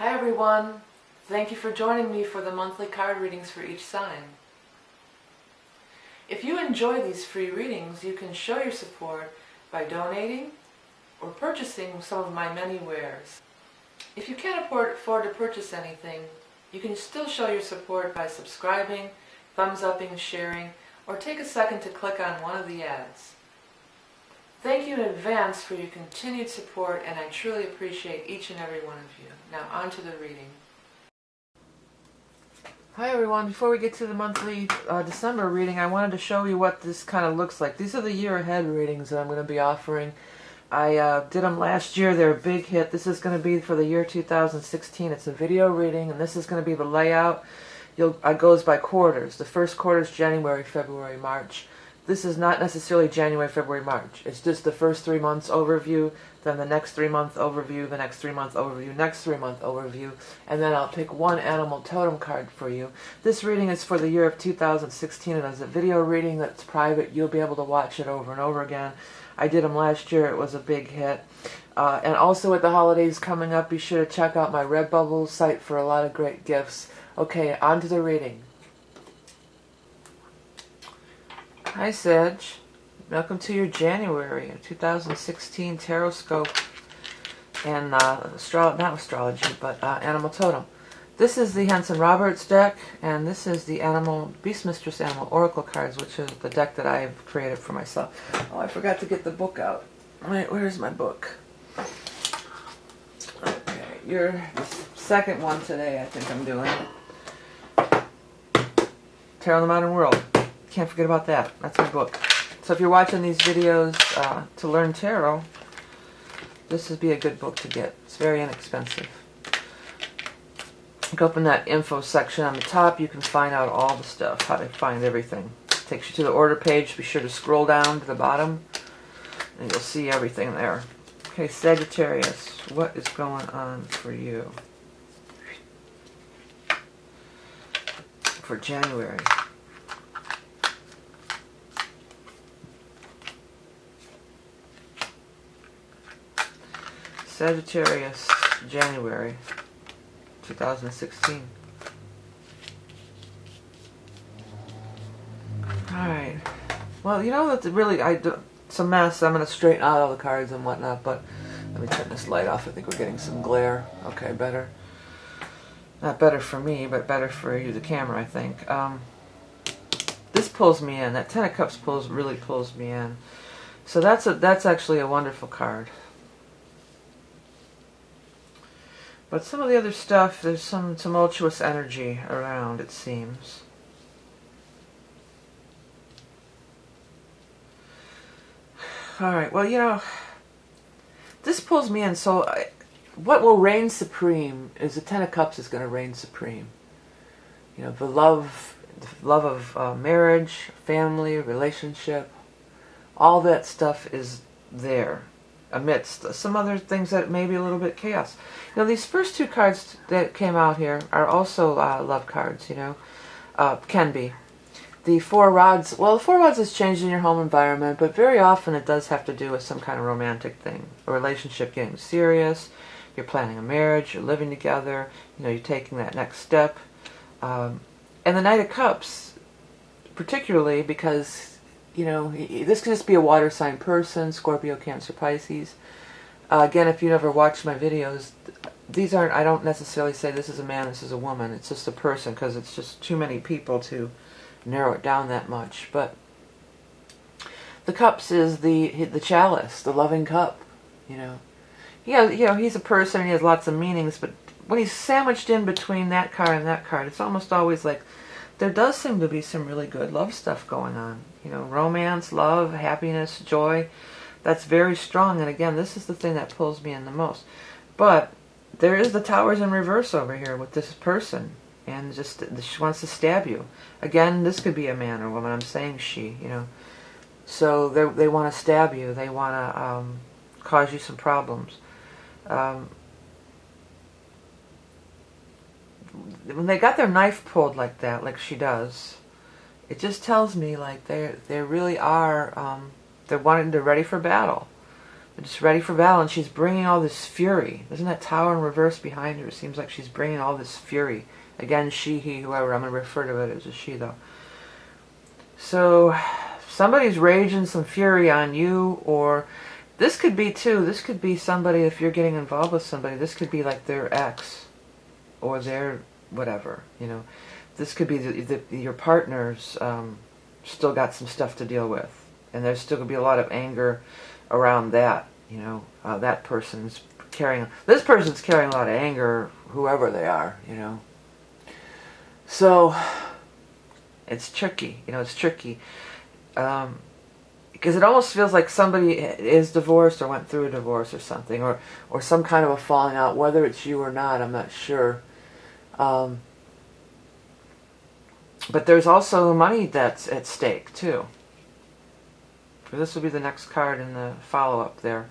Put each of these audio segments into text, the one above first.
Hi everyone, thank you for joining me for the monthly card readings for each sign. If you enjoy these free readings, you can show your support by donating or purchasing some of my many wares. If you can't afford to purchase anything, you can still show your support by subscribing, thumbs-upping, sharing, or take a second to click on one of the ads. Thank you in advance for your continued support, and I truly appreciate each and every one of you. Now on to the reading. Hi everyone, before we get to the monthly December reading, I wanted to show you what this kind of looks like. These are the year ahead readings that I'm going to be offering. I did them last year. They're a big hit. This is going to be for the year 2016. It's a video reading, and this is going to be the layout. It goes by quarters. The first quarter is January, February, March. This is not necessarily January, February, March. It's just the first 3 months overview, then the next 3 month overview, the next 3 month overview, next 3 month overview, and then I'll pick one animal totem card for you. This reading is for the year of 2016, and as a video reading that's private, you'll be able to watch it over and over again. I did them last year. It was a big hit. And also with the holidays coming up, be sure to check out my Redbubble site for a lot of great gifts. Okay, on to the reading. Hi Sag, welcome to your January 2016 Tarot Scope and not astrology, but Animal Totem. This is the Henson Roberts deck, and this is the Beast Mistress Animal Oracle cards, which is the deck that I've created for myself. Oh, I forgot to get the book out. Wait, where's my book? Okay, you're the second one today, I think I'm doing. Tarot in the Modern World. Can't forget about that. That's my book. So if you're watching these videos to learn tarot, this would be a good book to get. It's very inexpensive. You can open that info section on the top. You can find out all the stuff, how to find everything. It takes you to the order page. Be sure to scroll down to the bottom, and you'll see everything there. Okay, Sagittarius, what is going on for you for January? Sagittarius, January 2016. Alright. Well, you know that really, it's a mess. I'm going to straighten out all the cards and whatnot, but let me turn this light off. I think we're getting some glare. Okay, better. Not better for me, but better for you, the camera, I think. This pulls me in. That Ten of Cups really pulls me in. So that's actually a wonderful card. But some of the other stuff, there's some tumultuous energy around, it seems. Alright, well, you know, this pulls me in, so what will reign supreme is the Ten of Cups is going to reign supreme. You know, the love of marriage, family, relationship, all that stuff is there, amidst some other things that may be a little bit chaos. You know, these first two cards that came out here are also love cards, you know, can be. The Four Rods, well, the Four Rods is changing your home environment, but very often it does have to do with some kind of romantic thing. A relationship getting serious, you're planning a marriage, you're living together, you know, you're taking that next step. And the Knight of Cups, particularly because, you know, this could just be a water sign person, Scorpio, Cancer, Pisces. Again, if you never watched my videos, these aren't, I don't necessarily say this is a man, this is a woman. It's just a person, because it's just too many people to narrow it down that much. But the cups is the chalice, the loving cup, you know. Yeah, you know, he's a person and he has lots of meanings, but when he's sandwiched in between that card and that card, it's almost always like there does seem to be some really good love stuff going on. You know, romance, love, happiness, joy. That's very strong, and again, this is the thing that pulls me in the most. But there is the Towers in reverse over here with this person, and just she wants to stab you. Again, this could be a man or woman. I'm saying she, you know. So they want to stab you. They want to cause you some problems. When they got their knife pulled like that, like she does, it just tells me like they really are they're ready for battle. just ready for battle, and she's bringing all this fury. Isn't that Tower in reverse behind her? It seems like she's bringing all this fury. Again, she, he, whoever. I'm going to refer to it as a she, though. So, somebody's raging some fury on you, or this could be, too, this could be somebody, if you're getting involved with somebody, this could be like their ex, or their whatever, you know. This could be your partner's still got some stuff to deal with, and there's still going to be a lot of anger around that, you know. That person's carrying, this person's carrying a lot of anger, whoever they are, you know. So, it's tricky, you know, it's tricky. Because it almost feels like somebody is divorced or went through a divorce or something, or some kind of a falling out, whether it's you or not, I'm not sure. But there's also money that's at stake, too. This will be the next card in the follow-up there.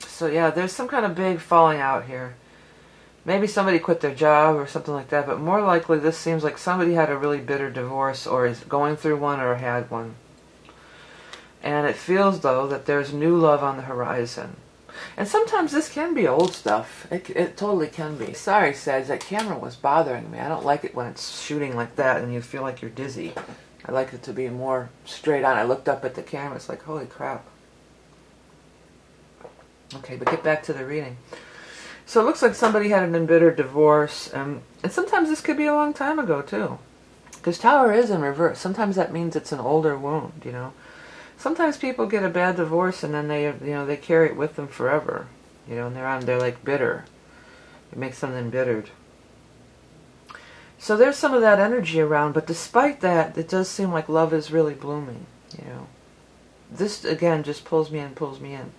So yeah, there's some kind of big falling out here. Maybe somebody quit their job or something like that, but more likely this seems like somebody had a really bitter divorce or is going through one or had one. And it feels, though, that there's new love on the horizon. And sometimes this can be old stuff. It totally can be. Sorry, Sag, that camera was bothering me. I don't like it when it's shooting like that and you feel like you're dizzy. I like it to be more straight on. I looked up at the camera. It's like, holy crap. Okay, but get back to the reading. So it looks like somebody had an embittered divorce. And sometimes this could be a long time ago, too. Because Tower is in reverse. Sometimes that means it's an older wound, you know. Sometimes people get a bad divorce and then they carry it with them forever, you know, and they're like bitter. It makes them embittered. So there's some of that energy around, but despite that, it does seem like love is really blooming, you know. This again just pulls me in, pulls me in.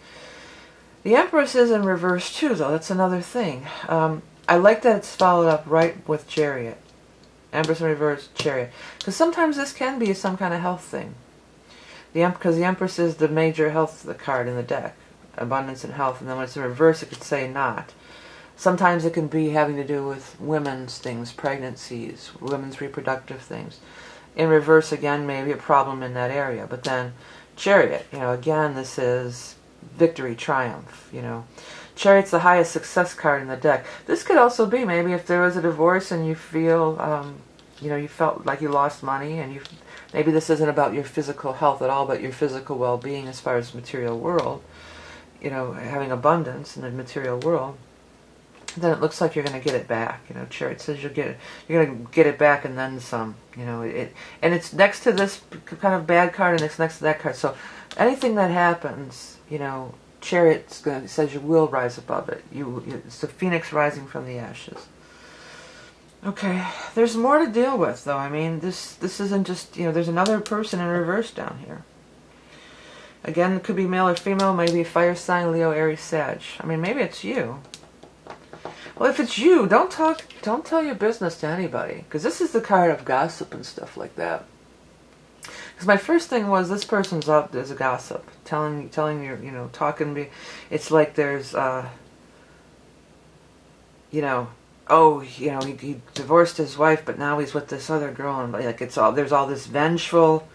The Empress is in reverse too, though. That's another thing. I like that it's followed up right with Chariot. Empress in reverse, Chariot, because sometimes this can be some kind of health thing. Because the Empress is the major health card in the deck, abundance and health, and then when it's in reverse it could say not. Sometimes it can be having to do with women's things, pregnancies, women's reproductive things. In reverse again, maybe a problem in that area. But then Chariot, you know, again this is victory, triumph, you know. Chariot's the highest success card in the deck. This could also be maybe if there was a divorce and you feel, you know, you felt like you lost money and maybe this isn't about your physical health at all, but your physical well-being as far as the material world, you know, having abundance in the material world, then it looks like you're going to get it back. You know, Chariot says you're going to get it back and then some, you know, and it's next to this kind of bad card and it's next to that card. So anything that happens, you know, Chariot says you will rise above it. It's the phoenix rising from the ashes. Okay, there's more to deal with, though. I mean, this isn't just, you know, there's another person in reverse down here. Again, it could be male or female, maybe fire sign, Leo, Aries, Sag. I mean, maybe it's you. Well, if it's you, don't tell your business to anybody, because this is the card of gossip and stuff like that. Because my first thing was this person's up as a gossip, telling you, you know, talking to me. It's like there's, you know, oh, you know, he divorced his wife, but now he's with this other girl, and like there's all this vengeful,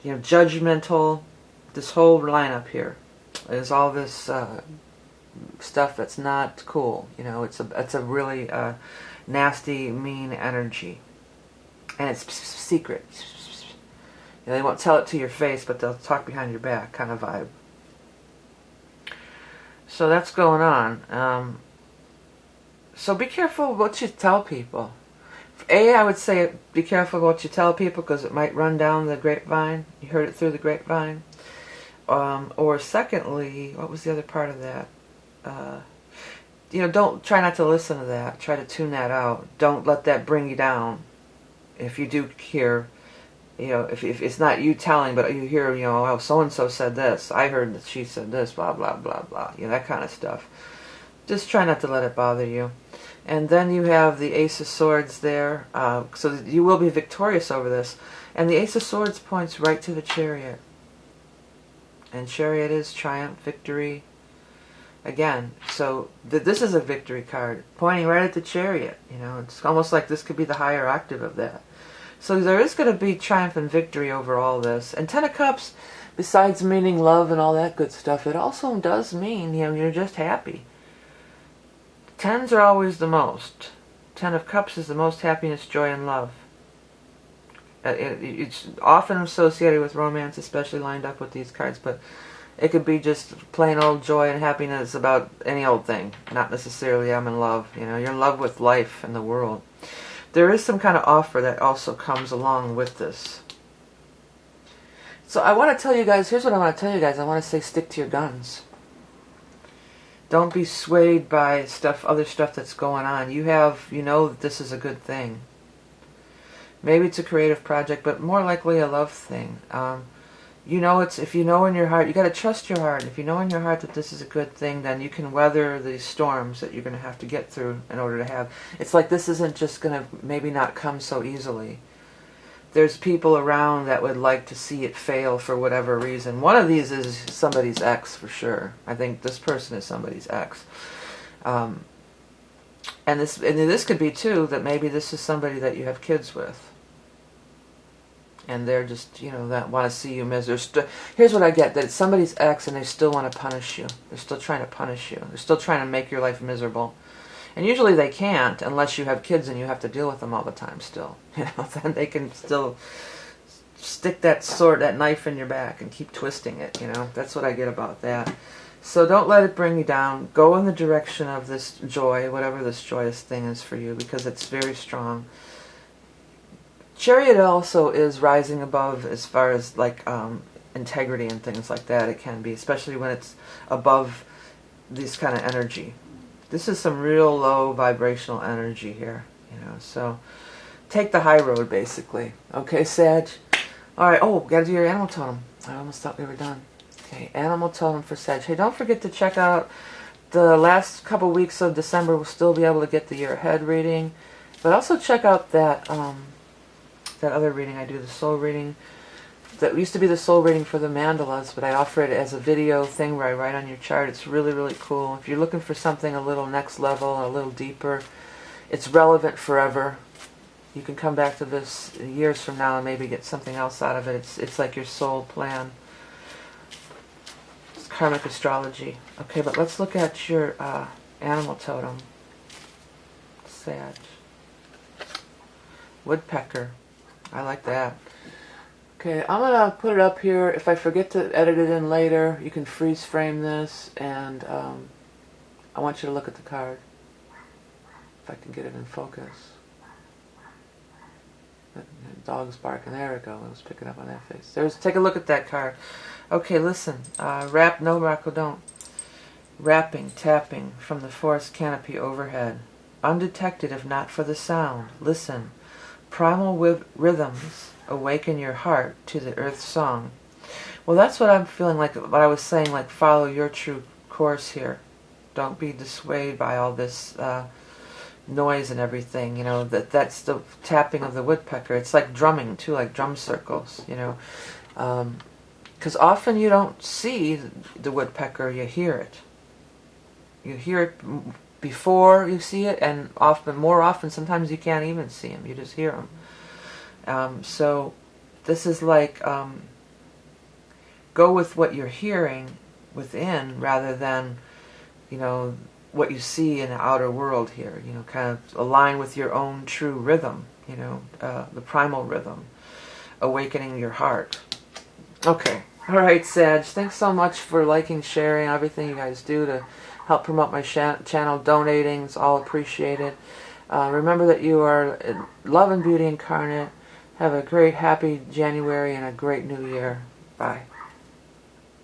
you know, judgmental, this whole lineup here. There's all this stuff that's not cool. You know, it's a really nasty, mean energy, and it's secret. You know, they won't tell it to your face, but they'll talk behind your back, kind of vibe. So that's going on. So be careful what you tell people. I would say be careful what you tell people because it might run down the grapevine. You heard it through the grapevine. Or secondly, what was the other part of that? You know, try not to listen to that. Try to tune that out. Don't let that bring you down. If you do hear, you know, if it's not you telling, but you hear, you know, oh, so-and-so said this. I heard that she said this, blah, blah, blah, blah. You know, that kind of stuff. Just try not to let it bother you. And then you have the Ace of Swords there. So you will be victorious over this. And the Ace of Swords points right to the Chariot. And Chariot is triumph, victory. Again, so this is a victory card, pointing right at the Chariot. You know, it's almost like this could be the higher octave of that. So there is going to be triumph and victory over all this. And Ten of Cups, besides meaning love and all that good stuff, it also does mean, you're just happy. Tens are always the most. Ten of Cups is the most happiness, joy, and love. It's often associated with romance, especially lined up with these cards, but it could be just plain old joy and happiness about any old thing. Not necessarily I'm in love. You're in love with life and the world. There is some kind of offer that also comes along with this. So I want to tell you guys, here's what I want to tell you guys. I want to say stick to your guns. Don't be swayed by other stuff that's going on. You know that this is a good thing. Maybe it's a creative project, but more likely a love thing. If you know in your heart, you got to trust your heart. If you know in your heart that this is a good thing, then you can weather these storms that you're going to have to get through in order to have. It's like this isn't just going to maybe not come so easily. There's people around that would like to see it fail for whatever reason. One of these is somebody's ex for sure. I think this person is somebody's ex. And this could be too that maybe this is somebody that you have kids with. And they're just, that want to see you miserable. Here's what I get, that it's somebody's ex and they still want to punish you. They're still trying to punish you. They're still trying to make your life miserable. And usually they can't unless you have kids and you have to deal with them all the time still. Then they can still stick that knife in your back and keep twisting it, That's what I get about that. So don't let it bring you down. Go in the direction of this joy, whatever this joyous thing is for you, because it's very strong. Chariot also is rising above as far as integrity and things like that. It can be, especially when it's above this kind of energy. This is some real low vibrational energy here, So take the high road, basically. Okay, Sag? All right. Oh, got to do your animal totem. I almost thought we were done. Okay, animal totem for Sag. Hey, don't forget to check out the last couple weeks of December. We'll still be able to get the year ahead reading, but also check out that other reading I do, the soul reading. That used to be the soul reading for the mandalas, but I offer it as a video thing where I write on your chart. It's really, really cool. If you're looking for something a little next level, a little deeper, it's relevant forever. You can come back to this years from now and maybe get something else out of it. It's like your soul plan. It's karmic astrology. Okay, but let's look at your animal totem. Sag. Woodpecker. I like that. Okay, I'm going to put it up here. If I forget to edit it in later, you can freeze frame this, and I want you to look at the card. If I can get it in focus. The dog's barking. There we go. I was picking up on that face. Take a look at that card. Okay, listen. Rap, no Rocco, don't. Rapping, tapping from the forest canopy overhead. Undetected if not for the sound. Listen. Primal rhythms awaken your heart to the earth song. Well, that's what I'm feeling like, what I was saying, like follow your true course here. Don't be dissuaded by all this noise and everything, that's the tapping of the woodpecker. It's like drumming too, like drum circles, because often you don't see the woodpecker, you hear it. You hear it before you see it, and more often, sometimes you can't even see him, you just hear him. So this is like, go with what you're hearing within rather than, what you see in the outer world here, kind of align with your own true rhythm, the primal rhythm, awakening your heart. Okay. All right, Sag. Thanks so much for liking, sharing, everything you guys do to help promote my channel, donating. It's all appreciated. Remember that you are love and beauty incarnate. Have a great, happy January and a great new year. Bye.